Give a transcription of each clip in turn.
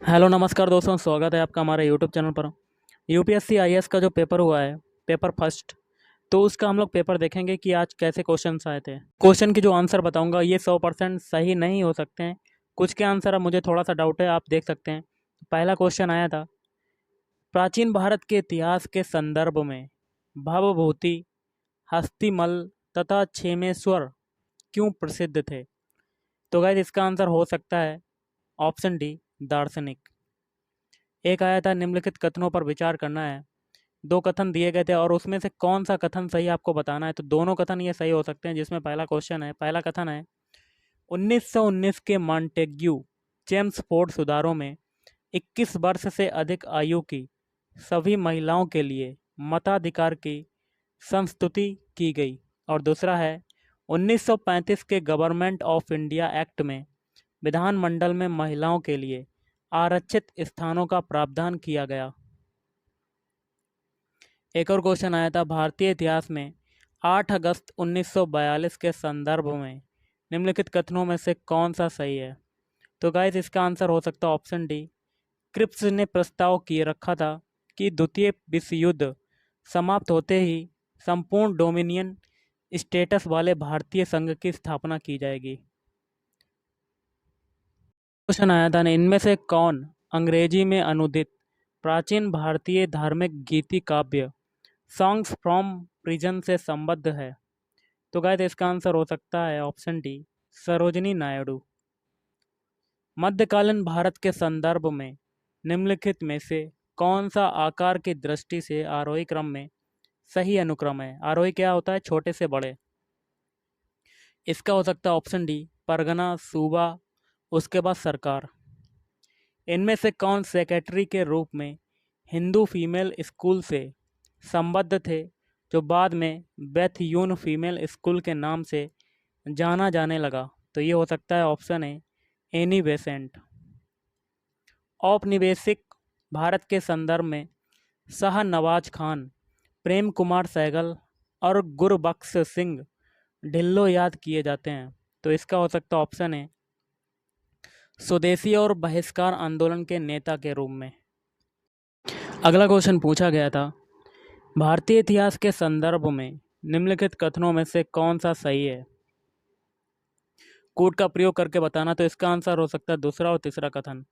Hello नमस्कार दोस्तों, स्वागत है आपका हमारे यूट्यूब चैनल पर। यूपीएससी आईएएस का जो पेपर हुआ है, पेपर फर्स्ट, तो उसका हम लोग पेपर देखेंगे कि आज कैसे क्वेश्चंस आए थे। क्वेश्चन की जो आंसर बताऊंगा ये 100% सही नहीं हो सकते हैं। कुछ के आंसर अब मुझे थोड़ा सा डाउट है, आप देख सकते हैं। पहला क्वेश्चन आया था, प्राचीन भारत के इतिहास के संदर्भ में भवभूति, हस्तिमल तथा क्षेमेश्वर क्यों प्रसिद्ध थे? तो गाइस इसका आंसर हो सकता है ऑप्शन डी, दार्शनिक। एक आया था, निम्नलिखित कथनों पर विचार करना है। दो कथन दिए गए थे और उसमें से कौन सा कथन सही आपको बताना है। तो दोनों कथन ये सही हो सकते हैं। जिसमें पहला क्वेश्चन है, पहला कथन है, 1919 के मॉन्टेग्यू चेम्सफोर्ड सुधारों में 21 वर्ष से अधिक आयु की सभी महिलाओं के लिए मताधिकार की संस्तुति की गई। और दूसरा है, 1935 के गवर्नमेंट ऑफ इंडिया एक्ट में विधानमंडल में महिलाओं के लिए आरक्षित स्थानों का प्रावधान किया गया। एक और क्वेश्चन आया था, भारतीय इतिहास में 8 अगस्त 1942 के संदर्भ में निम्नलिखित कथनों में से कौन सा सही है? तो गाइस इसका आंसर हो सकता है ऑप्शन डी। क्रिप्स ने प्रस्ताव किए रखा था कि द्वितीय विश्व युद्ध समाप्त होते ही संपूर्ण डोमिनियन स्टेटस वाले भारतीय संघ की स्थापना की जाएगी। क्वेश्चन आया था, इनमें से कौन अंग्रेजी में अनुदित प्राचीन भारतीय धार्मिक गीति काव्य सॉन्ग्स फ्रॉम प्रिजन से संबद्ध है? तो गाइस इसका आंसर हो सकता है ऑप्शन डी, सरोजिनी नायडू। मध्यकालीन भारत के संदर्भ में निम्नलिखित में से कौन सा आकार की दृष्टि से आरोही क्रम में सही अनुक्रम है? आरोही क्या होता है? छोटे से बड़े। इसका हो सकता है ऑप्शन डी, परगना, सूबा, उसके बाद सरकार। इनमें से कौन सेक्रेटरी के रूप में हिंदू फीमेल स्कूल से संबद्ध थे, जो बाद में बेथयून फीमेल स्कूल के नाम से जाना जाने लगा? तो ये हो सकता है ऑप्शन है एनी बेसेंट। औपनिवेशिक भारत के संदर्भ में शाह नवाज खान, प्रेम कुमार सहगल और गुरबख्श सिंह ढिल्लो याद किए जाते हैं। तो इसका हो सकता ऑप्शन है स्वदेशी और बहिष्कार आंदोलन के नेता के रूप में। अगला क्वेश्चन पूछा गया था, भारतीय इतिहास के संदर्भ में निम्नलिखित कथनों में से कौन सा सही है? कूट का प्रयोग करके बताना। तो इसका आंसर हो सकता है दूसरा और तीसरा कथन।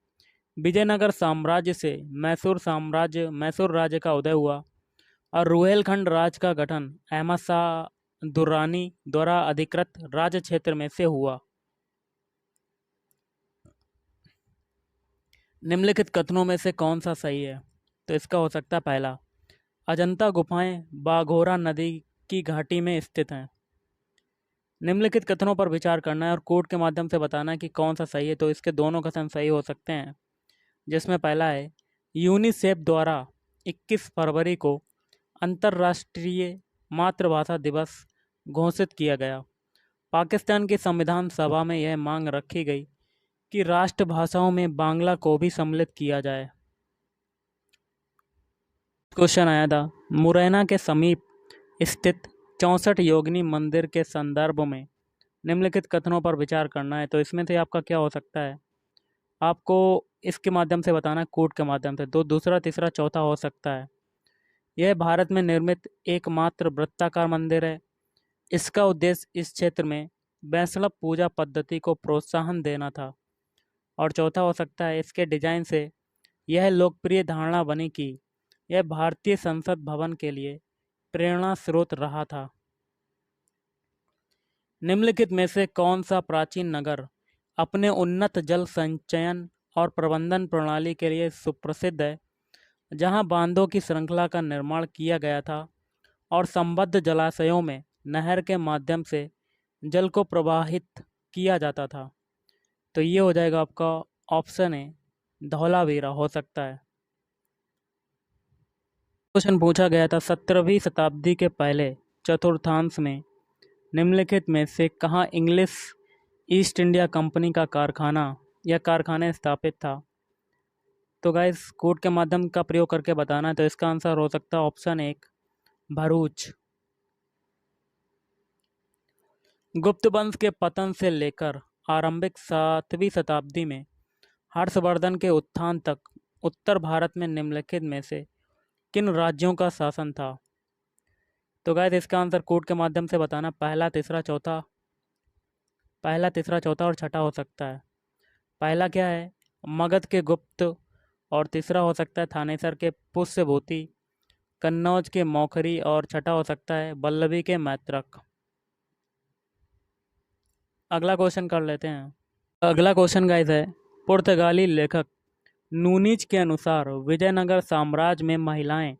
विजयनगर साम्राज्य से मैसूर राज्य का उदय हुआ और रुहेलखंड राज का गठन अहमद शाह दुर्रानी द्वारा अधिकृत राज्य क्षेत्र में से हुआ। निम्नलिखित कथनों में से कौन सा सही है? तो इसका हो सकता है पहला, अजंता गुफाएं बाघोरा नदी की घाटी में स्थित हैं। निम्नलिखित कथनों पर विचार करना है और कोड के माध्यम से बताना है कि कौन सा सही है। तो इसके दोनों कथन सही हो सकते हैं। जिसमें पहला है, यूनिसेफ द्वारा 21 फरवरी को अंतर्राष्ट्रीय मातृभाषा दिवस घोषित किया गया। पाकिस्तान की संविधान सभा में यह मांग रखी गई कि राष्ट्रभाषाओं में बांग्ला को भी सम्मिलित किया जाए। क्वेश्चन आया था, मुरैना के समीप स्थित 64 योगिनी मंदिर के संदर्भ में निम्नलिखित कथनों पर विचार करना है। तो इसमें से आपका क्या हो सकता है? आपको इसके माध्यम से बताना है, कोड के माध्यम से। तो दूसरा, तीसरा, चौथा हो सकता है। यह भारत में निर्मित एकमात्र वृत्ताकार मंदिर है। इसका उद्देश्य इस क्षेत्र में वैष्णव पूजा पद्धति को प्रोत्साहन देना था। और चौथा हो सकता है, इसके डिजाइन से यह लोकप्रिय धारणा बनी कि यह भारतीय संसद भवन के लिए प्रेरणा स्रोत रहा था। निम्नलिखित में से कौन सा प्राचीन नगर अपने उन्नत जल संचयन और प्रबंधन प्रणाली के लिए सुप्रसिद्ध है, जहां बांधों की श्रृंखला का निर्माण किया गया था और संबद्ध जलाशयों में नहर के माध्यम से जल को प्रवाहित किया जाता था? तो ये हो जाएगा आपका ऑप्शन है धौलावीरा हो सकता है। क्वेश्चन पूछा गया था, 17वीं शताब्दी के पहले चतुर्थांश में निम्नलिखित में से कहाँ इंग्लिश ईस्ट इंडिया कंपनी का कारखाना या कारखाने स्थापित था? तो गाइस कोड के माध्यम का प्रयोग करके बताना है। तो इसका आंसर हो सकता है ऑप्शन एक, भरूच। गुप्त वंश के पतन से लेकर आरंभिक 7वीं शताब्दी में हर्षवर्धन के उत्थान तक उत्तर भारत में निम्नलिखित में से किन राज्यों का शासन था? तो गाइस इसका आंसर कोड के माध्यम से बताना। पहला, तीसरा, चौथा और छठा हो सकता है। पहला क्या है? मगध के गुप्त। और तीसरा हो सकता है थानेसर के पुष्यभूति, कन्नौज के मौखरी, और छठा हो सकता है वल्लभी के मैत्रक। अगला क्वेश्चन कर लेते हैं। अगला क्वेश्चन गाइस है, पुर्तगाली लेखक नूनीज के अनुसार विजयनगर साम्राज्य में महिलाएं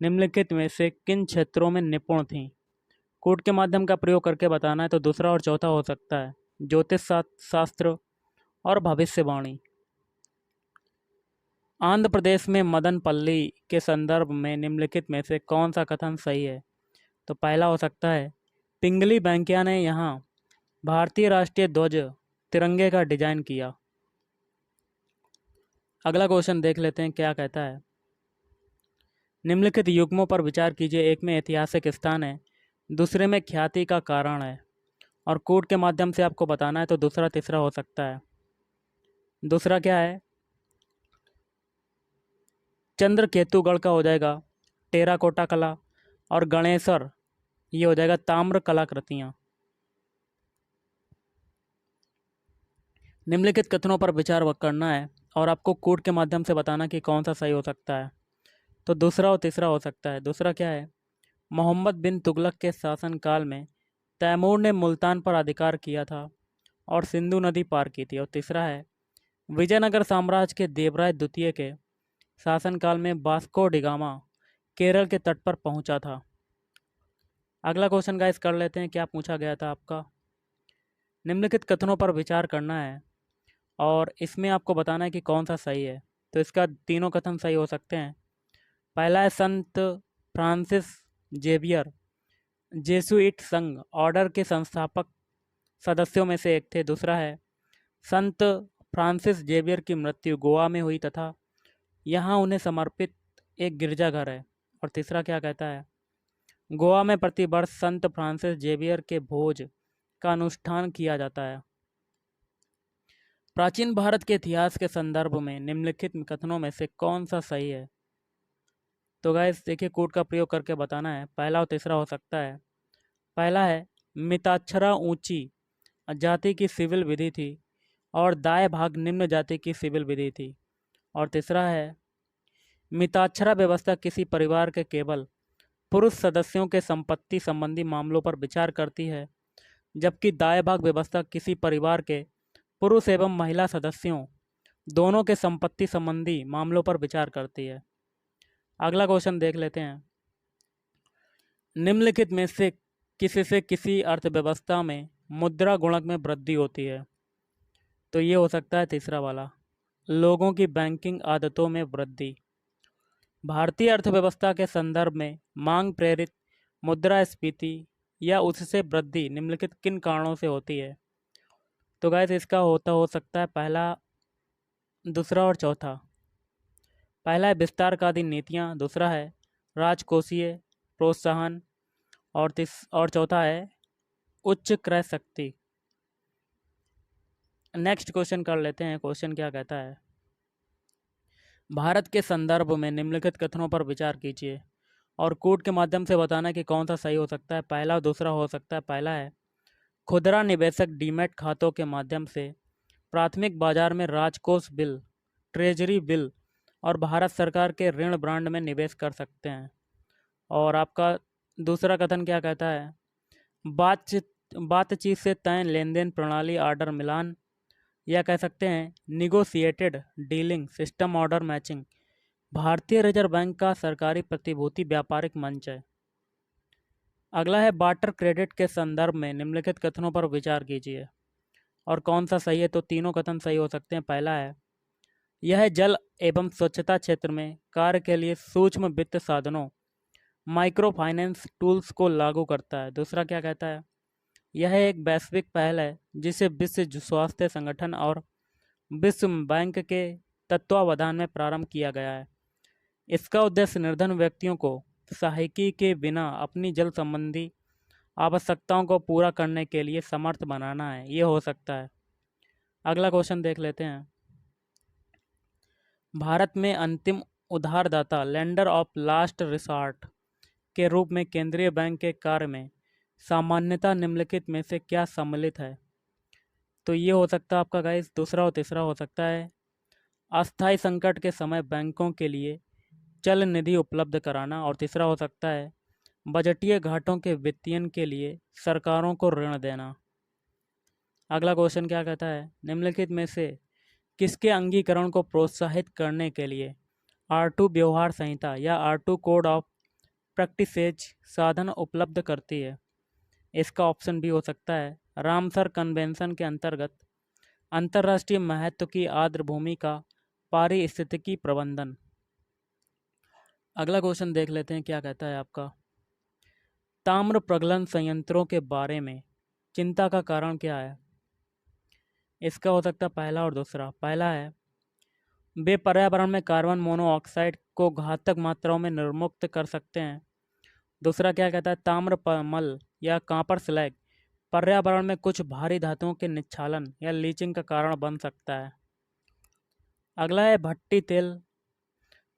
निम्नलिखित में से किन क्षेत्रों में निपुण थीं? कोड के माध्यम का प्रयोग करके बताना है। तो दूसरा और चौथा हो सकता है ज्योतिष शास्त्र और भविष्यवाणी। आंध्र प्रदेश में मदनपल्ली के संदर्भ में निम्नलिखित में से कौन सा कथन सही है? तो पहला हो सकता है पिंगली वेंकैया ने यहाँ भारतीय राष्ट्रीय ध्वज तिरंगे का डिजाइन किया। अगला क्वेश्चन देख लेते हैं क्या कहता है। निम्नलिखित युग्मों पर विचार कीजिए। एक में ऐतिहासिक स्थान है, दूसरे में ख्याति का कारण है, और कोड के माध्यम से आपको बताना है। तो दूसरा तीसरा हो सकता है। दूसरा क्या है? चंद्रकेतुगढ़ का हो जाएगा टेराकोटा कला, और गणेशर ये हो जाएगा ताम्र कलाकृतियाँ। निम्नलिखित कथनों पर विचार करना है और आपको कोड के माध्यम से बताना कि कौन सा सही हो सकता है। तो दूसरा और तीसरा हो सकता है। दूसरा क्या है? मोहम्मद बिन तुगलक के शासनकाल में तैमूर ने मुल्तान पर अधिकार किया था और सिंधु नदी पार की थी। और तीसरा है विजयनगर साम्राज्य के देवराय द्वितीय के शासनकाल में वास्को डिगामा केरल के तट पर पहुंचा था। अगला क्वेश्चन गाइस कर लेते हैं। क्या पूछा गया था आपका? निम्नलिखित कथनों पर विचार करना है और इसमें आपको बताना है कि कौन सा सही है। तो इसका तीनों कथन सही हो सकते हैं। पहला है संत फ्रांसिस जेवियर जेसुइट संघ ऑर्डर के संस्थापक सदस्यों में से एक थे। दूसरा है संत फ्रांसिस जेवियर की मृत्यु गोवा में हुई तथा यहाँ उन्हें समर्पित एक गिरजाघर है। और तीसरा क्या कहता है? गोवा में प्रतिवर्ष संत फ्रांसिस जेवियर के भोज का अनुष्ठान किया जाता है। प्राचीन भारत के इतिहास के संदर्भ में निम्नलिखित कथनों में से कौन सा सही है? तो गाइस देखिए कोड का प्रयोग करके बताना है। पहला और तीसरा हो सकता है। पहला है मिताक्षरा ऊंची जाति की सिविल विधि थी और दाएं भाग निम्न जाति की सिविल विधि थी। और तीसरा है मिताक्षरा व्यवस्था किसी परिवार के केवल पुरुष सदस्यों के संपत्ति संबंधी मामलों पर विचार करती है, जबकि दाएं भाग व्यवस्था किसी परिवार के पुरुष एवं महिला सदस्यों दोनों के संपत्ति संबंधी मामलों पर विचार करती है। अगला क्वेश्चन देख लेते हैं। निम्नलिखित में से किसी से किसी अर्थव्यवस्था में मुद्रा गुणक में वृद्धि होती है? तो ये हो सकता है तीसरा वाला, लोगों की बैंकिंग आदतों में वृद्धि। भारतीय अर्थव्यवस्था के संदर्भ में मांग प्रेरित मुद्रास्फीति या उससे वृद्धि निम्नलिखित किन कारणों से होती है? तो गाइस इसका हो सकता है पहला, दूसरा और चौथा। पहला है विस्तारवादी नीतियाँ, दूसरा है राजकोषीय प्रोत्साहन, और चौथा है उच्च क्रय शक्ति। नेक्स्ट क्वेश्चन कर लेते हैं। क्वेश्चन क्या कहता है? भारत के संदर्भ में निम्नलिखित कथनों पर विचार कीजिए और कोड के माध्यम से बताना कि कौन सा सही हो सकता है। पहला और दूसरा हो सकता है। पहला है खुदरा निवेशक डीमैट खातों के माध्यम से प्राथमिक बाजार में राजकोष बिल, ट्रेजरी बिल और भारत सरकार के ऋण ब्रांड में निवेश कर सकते हैं। और आपका दूसरा कथन क्या कहता है? बातचीत से तय लेन देन प्रणाली ऑर्डर मिलान, या कह सकते हैं negotiated dealing system order matching भारतीय रिजर्व बैंक का सरकारी प्रतिभूति व्यापारिक मंच है। अगला है बार्टर क्रेडिट के संदर्भ में निम्नलिखित कथनों पर विचार कीजिए और कौन सा सही है। तो तीनों कथन सही हो सकते हैं। पहला है यह जल एवं स्वच्छता क्षेत्र में कार्य के लिए सूक्ष्म वित्त साधनों माइक्रो फाइनेंस टूल्स को लागू करता है। दूसरा क्या कहता है? यह एक वैश्विक पहल है जिसे विश्व स्वास्थ्य संगठन और विश्व बैंक के तत्वावधान में प्रारंभ किया गया है। इसका उद्देश्य निर्धन व्यक्तियों को सहायकी के बिना अपनी जल संबंधी आवश्यकताओं को पूरा करने के लिए समर्थ बनाना है। ये हो सकता है। अगला क्वेश्चन देख लेते हैं। भारत में अंतिम उधारदाता लेंडर ऑफ लास्ट रिसॉर्ट के रूप में केंद्रीय बैंक के कार्य में सामान्यतः निम्नलिखित में से क्या सम्मिलित है? तो ये हो सकता है आपका गाइस दूसरा और तीसरा हो सकता है अस्थायी संकट के समय बैंकों के लिए चल निधि उपलब्ध कराना, और तीसरा हो सकता है बजटीय घाटों के वित्तीयन के लिए सरकारों को ऋण देना। अगला क्वेश्चन क्या कहता है, निम्नलिखित में से किसके अंगीकरण को प्रोत्साहित करने के लिए R2 व्यवहार संहिता या R2 कोड ऑफ प्रैक्टिसेज साधन उपलब्ध करती है? इसका ऑप्शन भी हो सकता है रामसर कन्वेंशन के अंतर्गत अंतर्राष्ट्रीय महत्व की आर्द्र भूमि का पारिस्थितिकी प्रबंधन। अगला क्वेश्चन देख लेते हैं क्या कहता है आपका, ताम्र प्रगलन संयंत्रों के बारे में चिंता का कारण क्या है? इसका हो सकता है पहला और दूसरा। पहला है वे पर्यावरण में कार्बन मोनोऑक्साइड को घातक मात्राओं में निर्मुक्त कर सकते हैं। दूसरा क्या कहता है, ताम्र मल या कांपर स्लैग पर्यावरण में कुछ भारी धातुओं के निच्छालन या लीचिंग का कारण बन सकता है। अगला है भट्टी तेल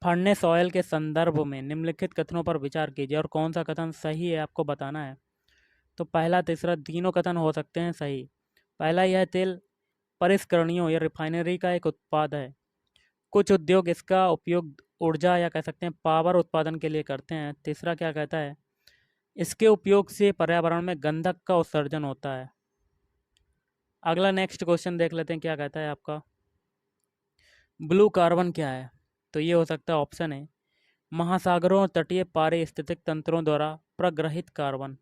फर्नेस ऑयल के संदर्भ में निम्नलिखित कथनों पर विचार कीजिए और कौन सा कथन सही है आपको बताना है। तो पहला तीसरा तीनों कथन हो सकते हैं सही। पहला, यह तेल परिष्करणियों या रिफाइनरी का एक उत्पाद है। कुछ उद्योग इसका उपयोग ऊर्जा या कह सकते हैं पावर उत्पादन के लिए करते हैं। तीसरा क्या कहता है, इसके उपयोग से पर्यावरण में गंधक का उत्सर्जन होता है। अगला नेक्स्ट क्वेश्चन देख लेते हैं क्या कहता है आपका, ब्लू कार्बन क्या है? तो ये हो सकता है ऑप्शन है महासागरों और तटीय पारिस्थितिक तंत्रों द्वारा प्रग्रहित कार्बन।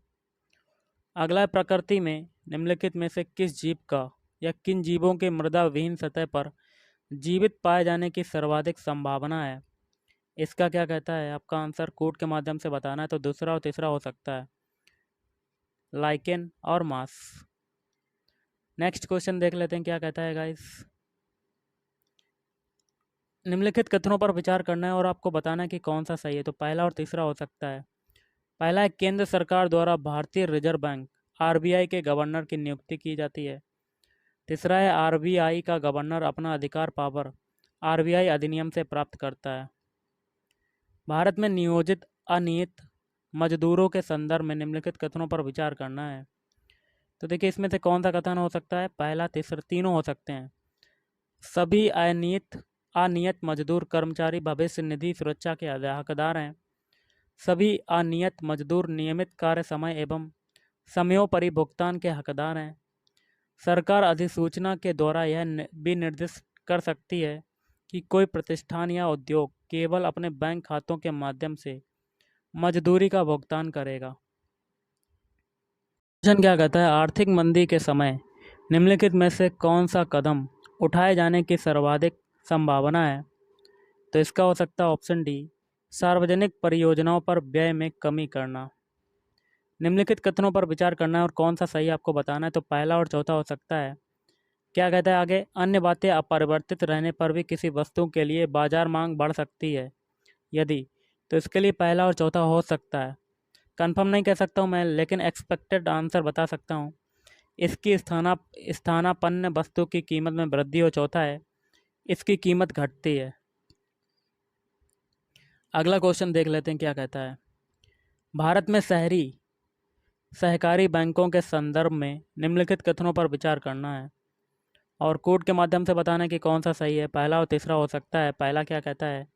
अगला है प्रकृति में निम्नलिखित में से किस जीव का या किन जीवों के मृदा विहीन सतह पर जीवित पाए जाने की सर्वाधिक संभावना है? इसका क्या कहता है आपका आंसर कोड के माध्यम से बताना है। तो दूसरा और तीसरा हो सकता है लाइकेन और मास। नेक्स्ट क्वेश्चन देख लेते हैं क्या कहता है गाइस, निम्नलिखित कथनों पर विचार करना है और आपको बताना है कि कौन सा सही है। तो पहला और तीसरा हो सकता है। पहला है केंद्र सरकार द्वारा भारतीय रिजर्व बैंक RBI के गवर्नर की नियुक्ति की जाती है। तीसरा है RBI का गवर्नर अपना अधिकार पावर RBI अधिनियम से प्राप्त करता है। भारत में नियोजित अनियमित मजदूरों के संदर्भ में निम्नलिखित कथनों पर विचार करना है। तो देखिए इसमें से कौन सा कथन हो सकता है, पहला तीसरा तीनों हो सकते हैं। सभी अनियत मजदूर कर्मचारी भविष्य निधि सुरक्षा के हकदार हैं। सभी अनियत मजदूर नियमित कार्य समय एवं समयोपरि भुगतान के हकदार हैं। सरकार अधिसूचना के द्वारा यह भी निर्दिष्ट कर सकती है कि कोई प्रतिष्ठान या उद्योग केवल अपने बैंक खातों के माध्यम से मजदूरी का भुगतान करेगा। क्वेश्चन क्या कहता है, आर्थिक मंदी के समय निम्नलिखित में से कौन सा कदम उठाए जाने की सर्वाधिक संभावना है? तो इसका हो सकता है ऑप्शन डी, सार्वजनिक परियोजनाओं पर व्यय में कमी करना। निम्नलिखित कथनों पर विचार करना है और कौन सा सही आपको बताना है। तो पहला और चौथा हो सकता है। क्या कहता है आगे, अन्य बातें अपरिवर्तित रहने पर भी किसी वस्तु के लिए बाजार मांग बढ़ सकती है यदि, तो इसके लिए पहला और चौथा हो सकता है। कंफर्म नहीं कह सकता हूँ मैं, लेकिन एक्सपेक्टेड आंसर बता सकता हूँ। इसकी स्थानापन्न वस्तु की कीमत में वृद्धि, और चौथा है इसकी कीमत घटती है। अगला क्वेश्चन देख लेते हैं क्या कहता है, भारत में शहरी सहकारी बैंकों के संदर्भ में निम्नलिखित कथनों पर विचार करना है और कोड के माध्यम से बताना है कि कौन सा सही है। पहला और तीसरा हो सकता है। पहला क्या कहता है,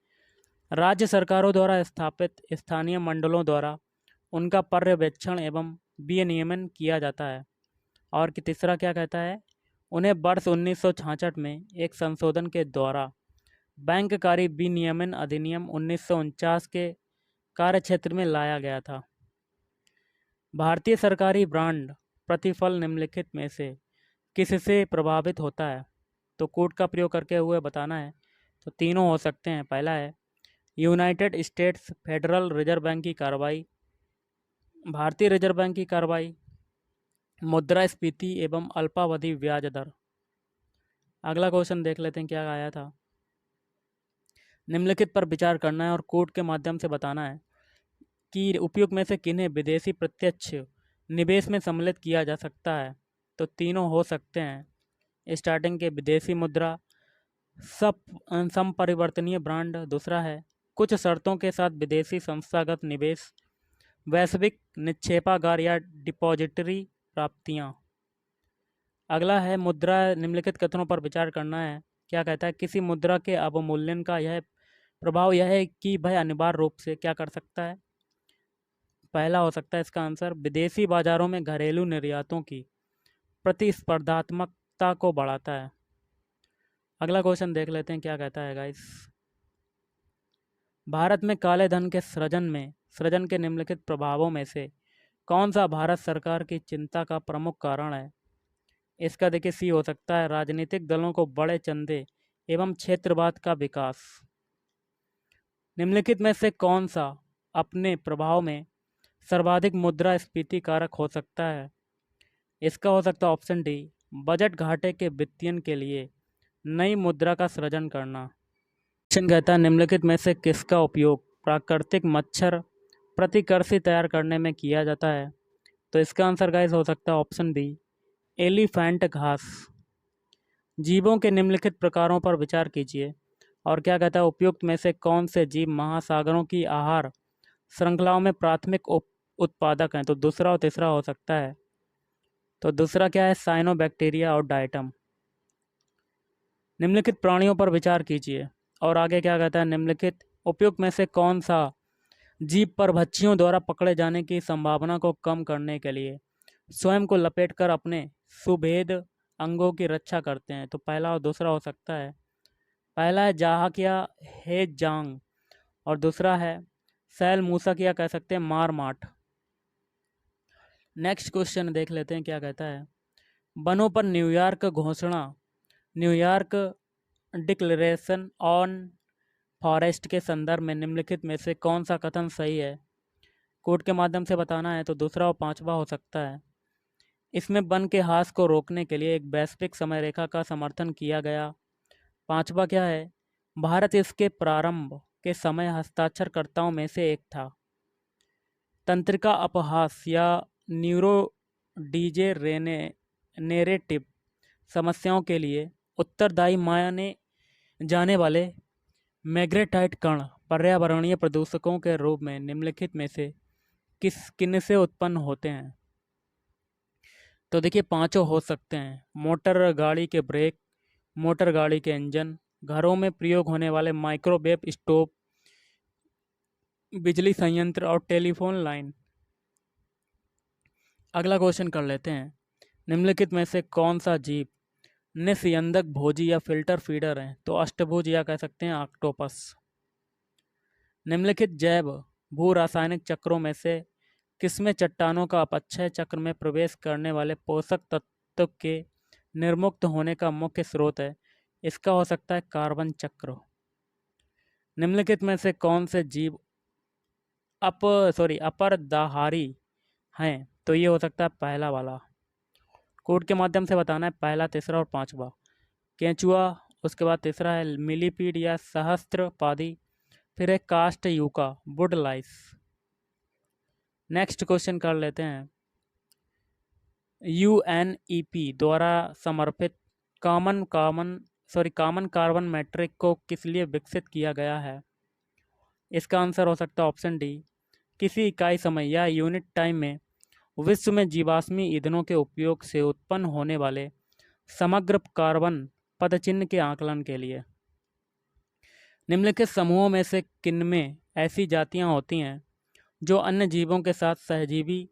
राज्य सरकारों द्वारा स्थापित स्थानीय मंडलों द्वारा उनका पर्यवेक्षण एवं विनियमन किया जाता है। और कि तीसरा क्या कहता है, उन्हें वर्ष 1966 में एक संशोधन के द्वारा बैंककारी विनियमन अधिनियम 1949 के कार्यक्षेत्र में लाया गया था। भारतीय सरकारी बांड प्रतिफल निम्नलिखित में से किससे प्रभावित होता है? तो कोड का प्रयोग करके हुए बताना है। तो तीनों हो सकते हैं। पहला है United states federal reserve bank की कार्रवाई, भारतीय रिजर्व बैंक की कार्रवाई, मुद्रास्फीति एवं अल्पावधि ब्याज दर। अगला क्वेश्चन देख लेते हैं क्या आया था, निम्नलिखित पर विचार करना है और कोड के माध्यम से बताना है कि उपयुक्त में से किन्हें विदेशी प्रत्यक्ष निवेश में सम्मिलित किया जा सकता है। तो तीनों हो सकते हैं। स्टार्टिंग के विदेशी मुद्रा, संपरिवर्तनीय ब्रांड। दूसरा है कुछ शर्तों के साथ विदेशी संस्थागत निवेश, वैश्विक निक्षेपागार या डिपॉजिटरी प्राप्तियां। अगला है मुद्रा, निम्नलिखित कथनों पर विचार करना है। क्या कहता है, किसी मुद्रा के अवमूल्यन का यह प्रभाव यह है कि वह अनिवार्य रूप से क्या कर सकता है। पहला हो सकता है इसका आंसर, विदेशी बाजारों में घरेलू निर्यातों की प्रतिस्पर्धात्मकता को बढ़ाता है। अगला क्वेश्चन देख लेते हैं क्या कहता है गाइस। भारत में काले धन के सृजन के निम्नलिखित प्रभावों में से कौन सा भारत सरकार की चिंता का प्रमुख कारण है। इसका देखिए सी हो सकता है, राजनीतिक दलों को बड़े चंदे एवं क्षेत्रवाद का विकास। निम्नलिखित में से कौन सा अपने प्रभाव में सर्वाधिक मुद्रास्फीति कारक हो सकता है। इसका हो सकता है ऑप्शन डी, बजट घाटे के वित्तीयन के लिए नई मुद्रा का सृजन करना। क्वेश्चन कहता है, निम्नलिखित में से किसका उपयोग प्राकृतिक मच्छर प्रतिकर्षी तैयार करने में किया जाता है। तो इसका आंसर गाइस हो सकता है ऑप्शन बी, एलिफेंट घास। जीवों के निम्नलिखित प्रकारों पर विचार कीजिए और क्या कहता है, उपयुक्त में से कौन से जीव महासागरों की आहार श्रृंखलाओं में प्राथमिक उत्पादक हैं। तो दूसरा और तीसरा हो सकता है। तो दूसरा क्या है, साइनोबैक्टीरिया और डायटम। निम्नलिखित प्राणियों पर विचार कीजिए और आगे क्या कहता है, निम्नलिखित उपयुक्त में से कौन सा जीव परभक्षियों द्वारा पकड़े जाने की संभावना को कम करने के लिए स्वयं को लपेटकर अपने सुभेद अंगों की रक्षा करते हैं। तो पहला और दूसरा हो सकता है। पहला है जाहकिया हेजांग और दूसरा है सैल मूसक या कह सकते हैं मारमाट। नेक्स्ट क्वेश्चन देख लेते हैं क्या कहता है, वनों पर न्यूयॉर्क घोषणा, न्यूयॉर्क डिक्लेरेशन ऑन फॉरेस्ट के संदर्भ में निम्नलिखित में से कौन सा कथन सही है। कोड के माध्यम से बताना है। तो दूसरा और पांचवा हो सकता है। इसमें वन के ह्रास को रोकने के लिए एक वैश्विक समय रेखा का समर्थन किया गया। पांचवा क्या है, भारत इसके प्रारंभ के समय हस्ताक्षरकर्ताओं में से एक था। तंत्रिका अपहास या न्यूरो नेरेटिव समस्याओं के लिए उत्तरदायी माने जाने वाले मैग्नेटाइट कण पर्यावरणीय प्रदूषकों के रूप में निम्नलिखित में से किन से उत्पन्न होते हैं। तो देखिए पांचों हो सकते हैं, मोटर गाड़ी के ब्रेक, मोटर गाड़ी के इंजन, घरों में प्रयोग होने वाले माइक्रोवेव स्टोव, बिजली संयंत्र और टेलीफोन लाइन। अगला क्वेश्चन कर लेते हैं, निम्नलिखित में से कौन सा जीव निस्यंदक भोजी या फिल्टर फीडर है। तो अष्टभुज या कह सकते हैं ऑक्टोपस। निम्नलिखित जैव भू रासायनिक चक्रों में से किसमें चट्टानों का अपक्षय चक्र में प्रवेश करने वाले पोषक तत्व के निर्मुक्त होने का मुख्य स्रोत है। इसका हो सकता है कार्बन चक्र। निम्नलिखित में से कौन से जीव अपरदाहारी हैं। तो ये हो सकता है पहला वाला। कोड के माध्यम से बताना है, पहला, तीसरा और पांचवा। केंचुआ, उसके बाद तीसरा है मिलीपीड या सहस्त्रपादी, फिर है कास्ट यूका वुड लाइस। नेक्स्ट क्वेश्चन कर लेते हैं, यूएनईपी द्वारा समर्पित कॉमन कार्बन मैट्रिक को किस लिए विकसित किया गया है। इसका आंसर हो सकता है ऑप्शन डी, किसी इकाई समय या यूनिट टाइम में विश्व में जीवाश्मी ईंधनों के उपयोग से उत्पन्न होने वाले समग्र कार्बन पदचिह्न के आकलन के लिए। निम्नलिखित समूहों में से किनमें ऐसी जातियां होती हैं जो अन्य जीवों के साथ सहजीवी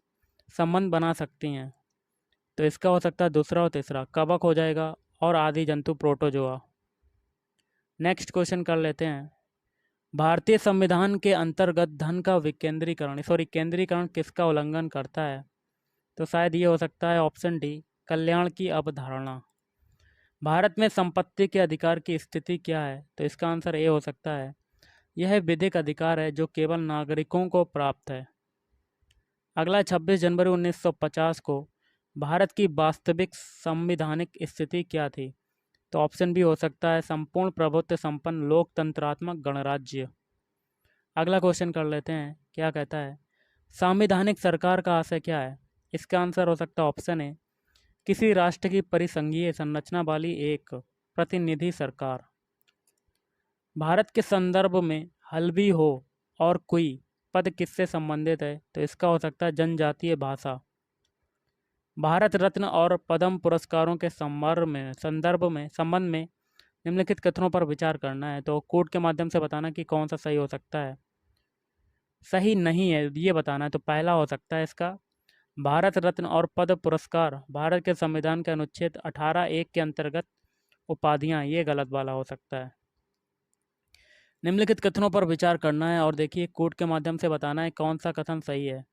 संबंध बना सकती हैं। तो इसका हो सकता है दूसरा और तीसरा, कवक हो जाएगा और आदि जंतु प्रोटोजोआ। नेक्स्ट क्वेश्चन कर लेते हैं, भारतीय संविधान के अंतर्गत धन का केंद्रीकरण किसका उल्लंघन करता है। तो शायद ये हो सकता है ऑप्शन डी, कल्याण की अवधारणा। भारत में संपत्ति के अधिकार की स्थिति क्या है। तो इसका आंसर ए हो सकता है, यह विधिक अधिकार है जो केवल नागरिकों को प्राप्त है। अगला 26 जनवरी 1950 को भारत की वास्तविक संवैधानिक स्थिति क्या थी। तो ऑप्शन बी हो सकता है, संपूर्ण प्रभुत्व संपन्न लोकतंत्रात्मक गणराज्य। अगला क्वेश्चन कर लेते हैं, क्या कहता है, संवैधानिक सरकार का आशय क्या है। इसका आंसर हो सकता है ऑप्शन ए, किसी राष्ट्र की परिसंघीय संरचना वाली एक प्रतिनिधि सरकार। भारत के संदर्भ में हल्बी हो और कोई पद किससे संबंधित है? तो इसका हो सकता है जनजातीय भाषा। भारत रत्न और पद्म पुरस्कारों के संबंध में निम्नलिखित कथनों पर विचार करना है। तो कोड के माध्यम से बताना कि कौन सा सही हो सकता है। सही नहीं है ये बताना है। तो पहला हो सकता है इसका, भारत रत्न और पद्म पुरस्कार भारत के संविधान के अनुच्छेद 18(1) के अंतर्गत उपाधियां, ये गलत वाला हो सकता है। निम्नलिखित कथनों पर विचार करना है और देखिए कोड के माध्यम से बताना है कौन सा कथन सही है।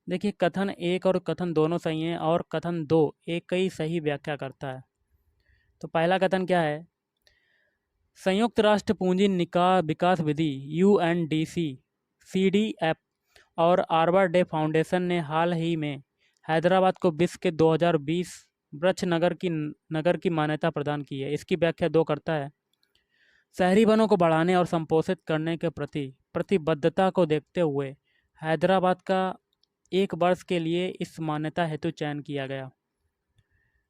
देखिए कथन 1 और कथन दोनों सही हैं और कथन 2 एक ही सही व्याख्या करता है। तो पहला कथन क्या है? संयुक्त राष्ट्र पूंजी निकाय विकास विधि UNDC, CDF और आर्बर डे फाउंडेशन ने हाल ही में हैदराबाद को विश्व के 2020 वृक्ष नगर की मान्यता प्रदान की है। इसकी व्याख्या 2 करता है। शहरी वनों को बढ़ाने और संपोषित करने के प्रति प्रतिबद्धता को देखते हुए हैदराबाद का 1 वर्ष के लिए इस मान्यता हेतु चयन किया गया।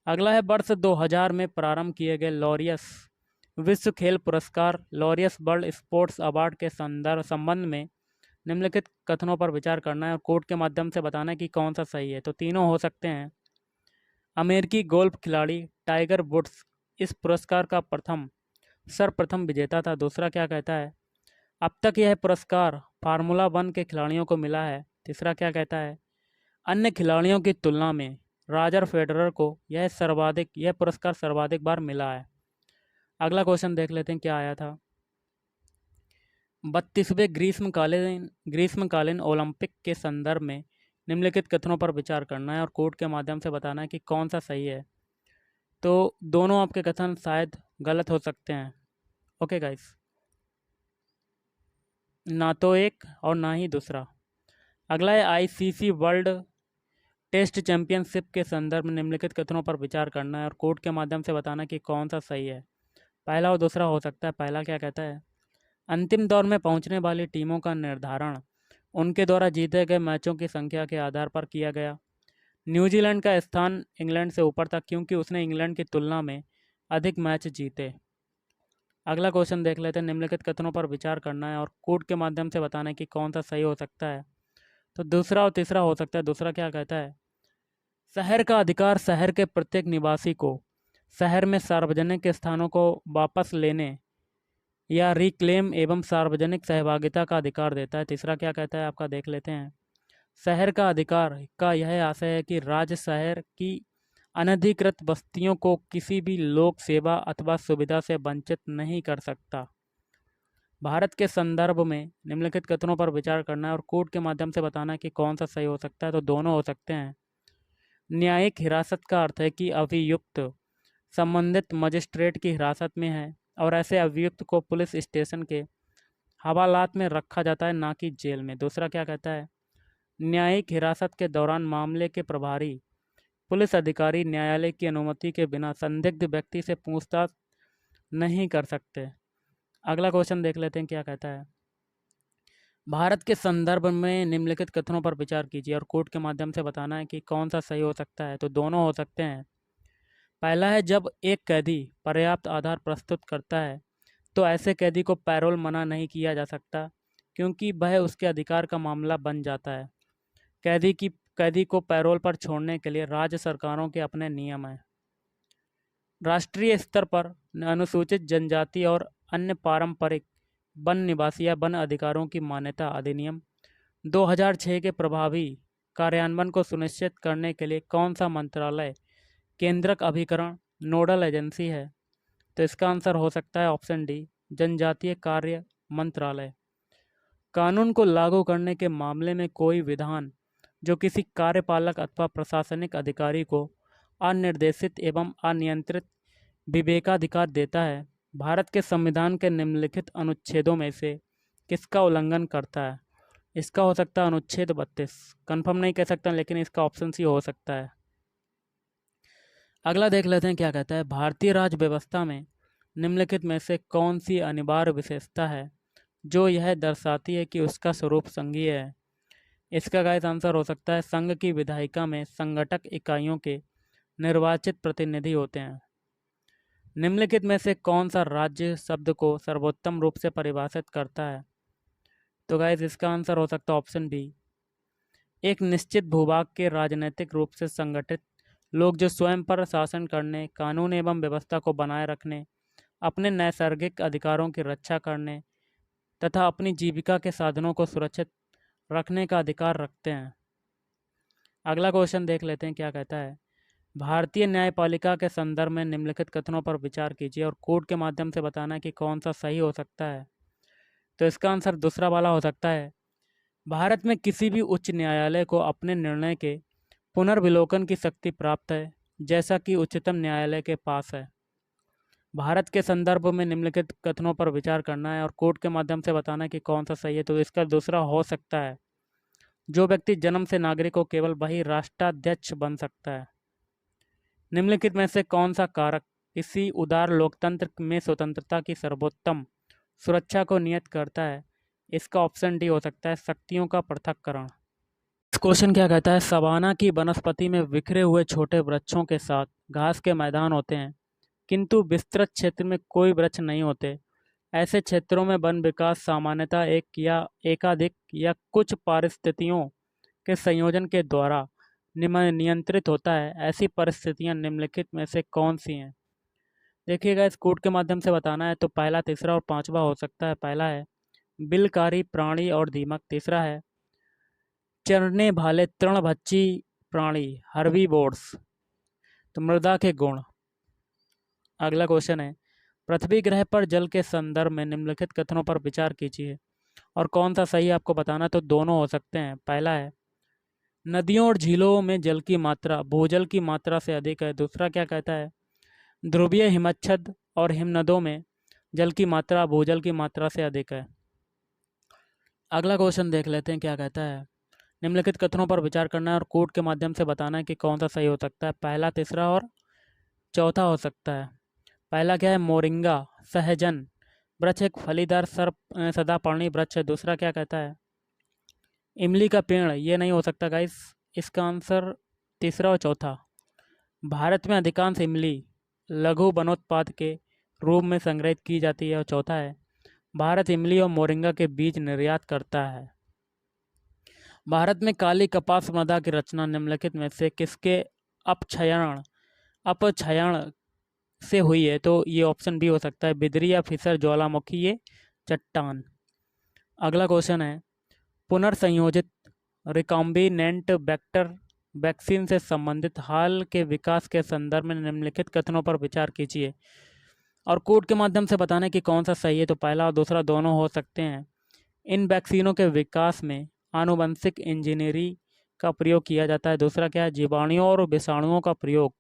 अगला है वर्ष 2000 में प्रारंभ किए गए लॉरियस विश्व खेल पुरस्कार लॉरियस वर्ल्ड स्पोर्ट्स अवार्ड के संबंध में निम्नलिखित कथनों पर विचार करना है और कोड के माध्यम से बताना है कि कौन सा सही है। तो तीनों हो सकते हैं। अमेरिकी गोल्फ खिलाड़ी टाइगर वुड्स इस पुरस्कार का सर्वप्रथम विजेता था। दूसरा क्या कहता है? अब तक यह पुरस्कार फार्मूला 1 के खिलाड़ियों को मिला है। तीसरा क्या कहता है? अन्य खिलाड़ियों की तुलना में रॉजर फेडरर को यह पुरस्कार सर्वाधिक बार मिला है। अगला क्वेश्चन देख लेते हैं क्या आया था। 32वें ग्रीष्मकालीन ओलंपिक के संदर्भ में निम्नलिखित कथनों पर विचार करना है और कोड के माध्यम से बताना है कि कौन सा सही है। तो दोनों आपके कथन शायद गलत हो सकते हैं। ओके गाइस, ना तो एक और ना ही दूसरा। अगला है ICC वर्ल्ड टेस्ट चैंपियनशिप के संदर्भ में निम्नलिखित कथनों पर विचार करना है और कोड के माध्यम से बताना कि कौन सा सही है। पहला और दूसरा हो सकता है। पहला क्या कहता है? अंतिम दौर में पहुंचने वाली टीमों का निर्धारण उनके द्वारा जीते गए मैचों की संख्या के आधार पर किया गया। न्यूजीलैंड का स्थान इंग्लैंड से ऊपर था क्योंकि उसने इंग्लैंड की तुलना में अधिक मैच जीते। अगला क्वेश्चन देख लेते हैं। निम्नलिखित कथनों पर विचार करना है और कोड के माध्यम से बताना है कि कौन सा सही हो सकता है। तो दूसरा और तीसरा हो सकता है। दूसरा क्या कहता है? शहर का अधिकार शहर के प्रत्येक निवासी को शहर में सार्वजनिक स्थानों को वापस लेने या रिक्लेम एवं सार्वजनिक सहभागिता का अधिकार देता है। तीसरा क्या कहता है आपका देख लेते हैं। शहर का अधिकार का यह आशय है कि राज्य शहर की अनधिकृत बस्तियों को किसी भी लोक सेवा अथवा सुविधा से वंचित नहीं कर सकता। भारत के संदर्भ में निम्नलिखित कथनों पर विचार करना है और कोड के माध्यम से बताना है कि कौन सा सही हो सकता है। तो दोनों हो सकते हैं। न्यायिक हिरासत का अर्थ है कि अभियुक्त संबंधित मजिस्ट्रेट की हिरासत में है और ऐसे अभियुक्त को पुलिस स्टेशन के हवालात में रखा जाता है, ना कि जेल में। दूसरा क्या कहता है? न्यायिक हिरासत के दौरान मामले के प्रभारी पुलिस अधिकारी न्यायालय की अनुमति के बिना संदिग्ध व्यक्ति से पूछताछ नहीं कर सकते। अगला क्वेश्चन देख लेते हैं क्या कहता है। भारत के संदर्भ में निम्नलिखित कथनों पर विचार कीजिए और कोड के माध्यम से बताना है कि कौन सा सही हो सकता है। तो दोनों हो सकते हैं। पहला है, जब एक कैदी पर्याप्त आधार प्रस्तुत करता है तो ऐसे कैदी को पैरोल मना नहीं किया जा सकता क्योंकि वह उसके अधिकार का मामला बन जाता है। कैदी को पैरोल पर छोड़ने के लिए राज्य सरकारों के अपने नियम हैं। राष्ट्रीय स्तर पर अनुसूचित जनजाति और अन्य पारंपरिक वन निवासी या वन अधिकारों की मान्यता अधिनियम 2006 के प्रभावी कार्यान्वयन को सुनिश्चित करने के लिए कौन सा मंत्रालय केंद्रक अभिकरण नोडल एजेंसी है? तो इसका आंसर हो सकता है ऑप्शन डी, जनजातीय कार्य मंत्रालय। कानून को लागू करने के मामले में कोई विधान जो किसी कार्यपालक अथवा प्रशासनिक अधिकारी को अनिर्देशित एवं अनियंत्रित विवेकाधिकार देता है, भारत के संविधान के निम्नलिखित अनुच्छेदों में से किसका उल्लंघन करता है? इसका हो सकता है अनुच्छेद 32। कंफर्म नहीं कह सकता लेकिन इसका ऑप्शन सी हो सकता है। अगला देख लेते हैं क्या कहता है। भारतीय राज्य व्यवस्था में निम्नलिखित में से कौन सी अनिवार्य विशेषता है जो यह दर्शाती है कि उसका स्वरूप संघीय है? इसका गाइस आंसर हो सकता है संघ की विधायिका में संगठक इकाइयों के निर्वाचित प्रतिनिधि होते हैं। निम्नलिखित में से कौन सा राज्य शब्द को सर्वोत्तम रूप से परिभाषित करता है? तो गाइस इसका आंसर हो सकता है ऑप्शन बी, एक निश्चित भूभाग के राजनीतिक रूप से संगठित लोग जो स्वयं पर शासन करने, कानून एवं व्यवस्था को बनाए रखने, अपने नैसर्गिक अधिकारों की रक्षा करने तथा अपनी जीविका के साधनों को सुरक्षित रखने का अधिकार रखते हैं। अगला क्वेश्चन देख लेते हैं क्या कहता है। भारतीय न्यायपालिका के संदर्भ में निम्नलिखित कथनों पर विचार कीजिए और कोड के माध्यम से बताना कि कौन सा सही हो सकता है। तो इसका आंसर दूसरा वाला हो सकता है। भारत में किसी भी उच्च न्यायालय को अपने निर्णय के पुनर्विलोकन की शक्ति प्राप्त है, जैसा कि उच्चतम न्यायालय के पास है। भारत के संदर्भ में निम्नलिखित कथनों पर विचार करना है और कोड के माध्यम से बताना कि कौन सा सही है। तो इसका दूसरा हो सकता है, जो व्यक्ति जन्म से नागरिक हो केवल वही राष्ट्राध्यक्ष बन सकता है। निम्नलिखित में से कौन सा कारक किसी उदार लोकतंत्र में स्वतंत्रता की सर्वोत्तम सुरक्षा को नियत करता है? इसका ऑप्शन डी हो सकता है, शक्तियों का पृथक्करण। क्वेश्चन क्या कहता है, सवाना की वनस्पति में बिखरे हुए छोटे वृक्षों के साथ घास के मैदान होते हैं, किंतु विस्तृत क्षेत्र में कोई वृक्ष नहीं होते। ऐसे क्षेत्रों में वन विकास सामान्यतः एक या एकाधिक या कुछ परिस्थितियों के संयोजन के द्वारा नियंत्रित होता है। ऐसी परिस्थितियां निम्नलिखित में से कौन सी हैं? देखिएगा, इस कोड के माध्यम से बताना है तो पहला, तीसरा और पांचवा हो सकता है। पहला है बिलकारी प्राणी और दीमक। तीसरा है चरने भाले तृणभक्षी प्राणी हर्बीवोर्स। तो मृदा के गुण। अगला क्वेश्चन है, पृथ्वी ग्रह पर जल के संदर्भ में निम्नलिखित कथनों पर विचार कीजिए और कौन सा सही आपको बताना। तो दोनों हो सकते हैं। पहला है नदियों और झीलों में जल की मात्रा भूजल की मात्रा से अधिक है। दूसरा क्या कहता है, ध्रुवीय हिमच्छद और हिमनदों में जल की मात्रा भूजल की मात्रा से अधिक है। अगला क्वेश्चन देख लेते हैं क्या कहता है। निम्नलिखित कथनों पर विचार करना है और कोड के माध्यम से बताना है कि कौन सा सही हो सकता है। पहला, तीसरा और चौथा हो सकता है। पहला क्या है, मोरिंगा सहजन वृक्ष एक फलीदार सदापर्णी वृक्ष है। दूसरा क्या कहता है, इमली का पेड़। ये नहीं हो सकता गाइस, इसका आंसर तीसरा और चौथा। भारत में अधिकांश इमली लघु वनोत्पाद के रूप में संग्रहित की जाती है। और चौथा है भारत इमली और मोरिंगा के बीज निर्यात करता है। भारत में काली कपास मृदा की रचना निम्नलिखित में से किसके अपक्षयण से हुई है? तो ये ऑप्शन बी हो सकता है, बिदरी या फिसर ज्वालामुखी ये चट्टान। अगला क्वेश्चन है, पुनर्संयोजित रिकॉम्बिनेंट वेक्टर वैक्सीन से संबंधित हाल के विकास के संदर्भ में निम्नलिखित कथनों पर विचार कीजिए और कोड के माध्यम से बताने कि कौन सा सही है। तो पहला और दूसरा दोनों हो सकते हैं। इन वैक्सीनों के विकास में आनुवंशिक इंजीनियरिंग का प्रयोग किया जाता है। दूसरा क्या है, जीवाणुओं और विषाणुओं का प्रयोग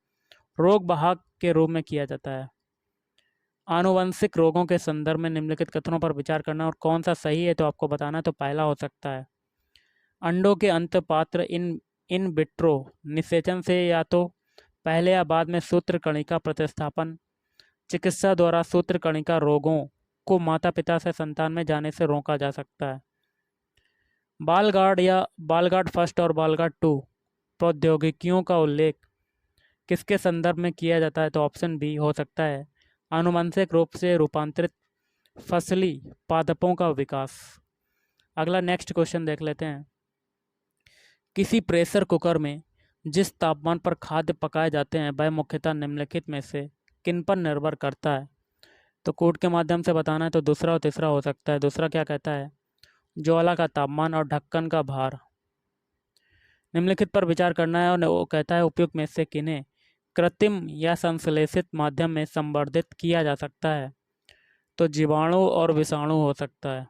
रोग वाहक के रूप में किया जाता है। आनुवंशिक रोगों के संदर्भ में निम्नलिखित कथनों पर विचार करना और कौन सा सही है तो आपको बताना। तो पहला हो सकता है, अंडों के अंतःपात्र इन विट्रो निषेचन से या तो पहले या बाद में सूत्रकणिका प्रतिस्थापन चिकित्सा द्वारा सूत्रकणिका रोगों को माता पिता से संतान में जाने से रोका जा सकता है। बालगार्ड या बालगार्ड फर्स्ट और बालगार्ड 2 प्रौद्योगिकियों का उल्लेख किसके संदर्भ में किया जाता है? तो ऑप्शन बी हो सकता है, आनुवंशिक रूप से रूपांतरित फसली पादपों का विकास। अगला नेक्स्ट क्वेश्चन देख लेते हैं, किसी प्रेशर कुकर में जिस तापमान पर खाद्य पकाए जाते हैं वह मुख्यतः निम्नलिखित में से किन पर निर्भर करता है? तो कोड के माध्यम से बताना है तो दूसरा और तीसरा हो सकता है। दूसरा क्या कहता है, ज्वाला का तापमान और ढक्कन का भार। निम्नलिखित पर विचार करना है और वो कहता है उपयुक्त में से किन्हें कृत्रिम या संश्लेषित माध्यम में संवर्धित किया जा सकता है? तो जीवाणु और विषाणु हो सकता है।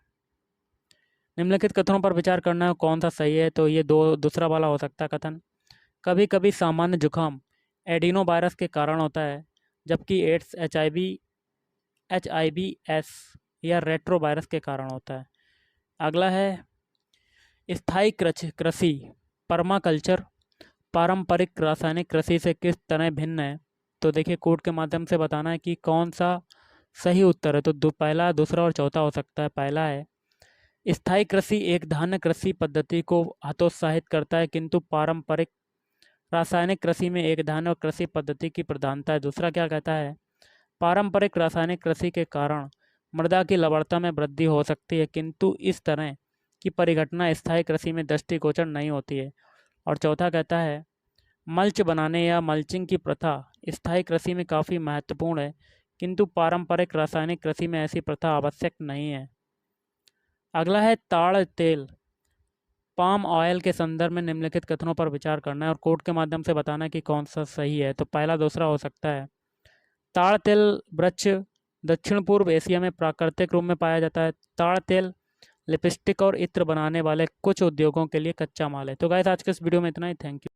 निम्नलिखित कथनों पर विचार करना है कौन सा सही है? तो ये दूसरा वाला हो सकता है कथन। कभी कभी सामान्य जुकाम एडिनो वायरस के कारण होता है, जबकि एड्स HIV/एस या रेट्रो वायरस के कारण होता है। अगला है स्थायी कृषि परमाकल्चर पारंपरिक रासायनिक कृषि से किस तरह भिन्न है? तो देखिए कोड के माध्यम से बताना है कि कौन सा सही उत्तर है। तो पहला, दूसरा और चौथा हो सकता है। पहला है स्थायी कृषि एक धान्य कृषि पद्धति को हतोत्साहित करता है, किंतु पारंपरिक रासायनिक कृषि में एक धान्य कृषि पद्धति की प्रधानता है। दूसरा क्या कहता है, पारंपरिक रासायनिक कृषि के कारण मृदा की लवणता में वृद्धि हो सकती है, किंतु इस तरह की परिघटना स्थायी कृषि में दृष्टिगोचर नहीं होती है। और चौथा कहता है, मल्च बनाने या मल्चिंग की प्रथा स्थायी कृषि में काफ़ी महत्वपूर्ण है, किंतु पारंपरिक रासायनिक कृषि में ऐसी प्रथा आवश्यक नहीं है। अगला है ताड़ तेल। पाम ऑयल के संदर्भ में निम्नलिखित कथनों पर विचार करना है और कोड के माध्यम से बताना है कि कौन सा सही है। तो पहला दूसरा हो सकता है। ताड़ तेल वृक्ष दक्षिण पूर्व एशिया में प्राकृतिक रूप में पाया जाता है। ताड़ तेल लिपस्टिक और इत्र बनाने वाले कुछ उद्योगों के लिए कच्चा माल है। तो गाइस, आज के इस वीडियो में इतना ही। Thank you.